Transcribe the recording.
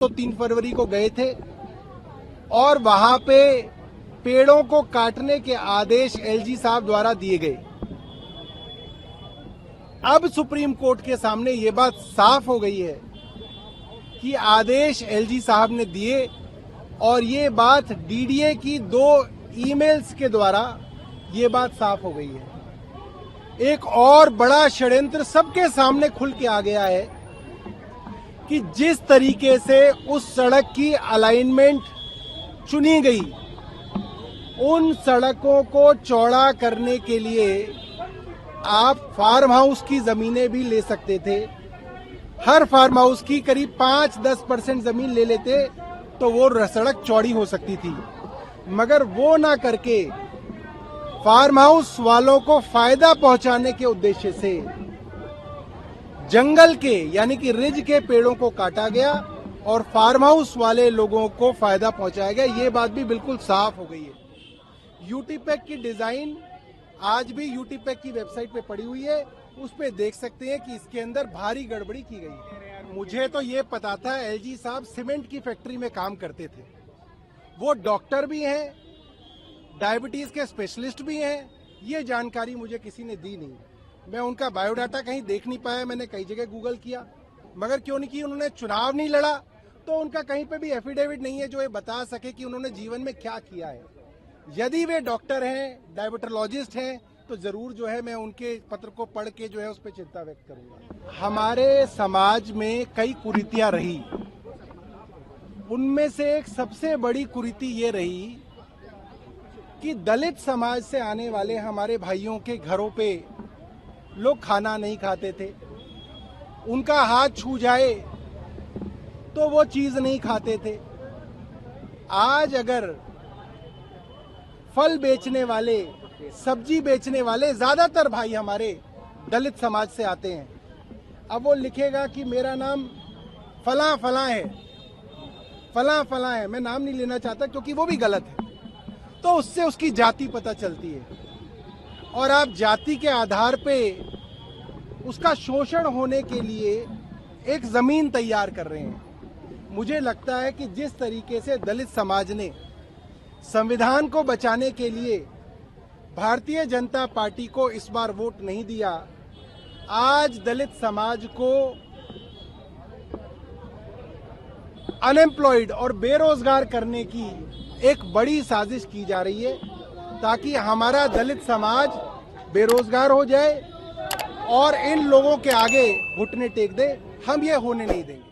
तो 3 फरवरी को गए थे और वहां पे पेड़ों को काटने के आदेश एलजी साहब द्वारा दिए गए। अब सुप्रीम कोर्ट के सामने ये बात साफ हो गई है कि आदेश एलजी साहब ने दिए और ये बात डीडीए की 2 ईमेल्स के द्वारा ये बात साफ हो गई है। एक और बड़ा षड्यंत्र सबके सामने खुल के आ गया है कि जिस तरीके से उस सड़क की अलाइनमेंट चुनी गई, उन सड़कों को चौड़ा करने के लिए आप फार्म हाउस की जमीनें भी ले सकते थे। हर फार्म हाउस की करीब 5-10% जमीन ले लेते तो वो सड़क चौड़ी हो सकती थी, मगर वो ना करके फार्म हाउस वालों को फायदा पहुंचाने के उद्देश्य से जंगल के यानी कि रिज के पेड़ों को काटा गया और फार्म हाउस वाले लोगों को फायदा पहुंचाया गया। ये बात भी बिल्कुल साफ हो गई है। यूटीपैक की डिजाइन आज भी यूटीपैक की वेबसाइट पे पड़ी हुई है, उस पे देख सकते हैं कि इसके अंदर भारी गड़बड़ी की गई है। मुझे तो ये पता था एलजी साहब सीमेंट की फैक्ट्री में काम करते थे, वो डॉक्टर भी हैं, डायबिटीज के स्पेशलिस्ट भी हैं। ये जानकारी मुझे किसी ने दी नहीं। मैं उनका बायोडाटा कहीं देख नहीं पाया, मैंने कई जगह गूगल किया, मगर क्यों नहीं की, उन्होंने चुनाव नहीं लड़ा तो उनका कहीं पे भी एफिडेविट नहीं है जो ये बता सके कि उन्होंने जीवन में क्या किया है। यदि वे डॉक्टर हैं, डायबिटोलॉजिस्ट हैं, तो जरूर जो है मैं उनके पत्र को पढ़ के जो है उस पर चिंता व्यक्त करूंगा। हमारे समाज में कई कुरीतियां रही, उनमें से एक सबसे बड़ी कुरीति ये रही कि दलित समाज से आने वाले हमारे भाइयों के घरों पे लोग खाना नहीं खाते थे, उनका हाथ छू जाए तो वो चीज नहीं खाते थे। आज अगर फल बेचने वाले, सब्जी बेचने वाले, ज्यादातर भाई हमारे दलित समाज से आते हैं, अब वो लिखेगा कि मेरा नाम फला फला है, फला फला है, मैं नाम नहीं लेना चाहता क्योंकि वो भी गलत है, तो उससे उसकी जाति पता चलती है और आप जाति के आधार पे उसका शोषण होने के लिए एक जमीन तैयार कर रहे हैं। मुझे लगता है कि जिस तरीके से दलित समाज ने संविधान को बचाने के लिए भारतीय जनता पार्टी को इस बार वोट नहीं दिया, आज दलित समाज को अनएम्प्लॉयड और बेरोजगार करने की एक बड़ी साजिश की जा रही है ताकि हमारा दलित समाज बेरोजगार हो जाए और इन लोगों के आगे घुटने टेक दे। हम ये होने नहीं देंगे।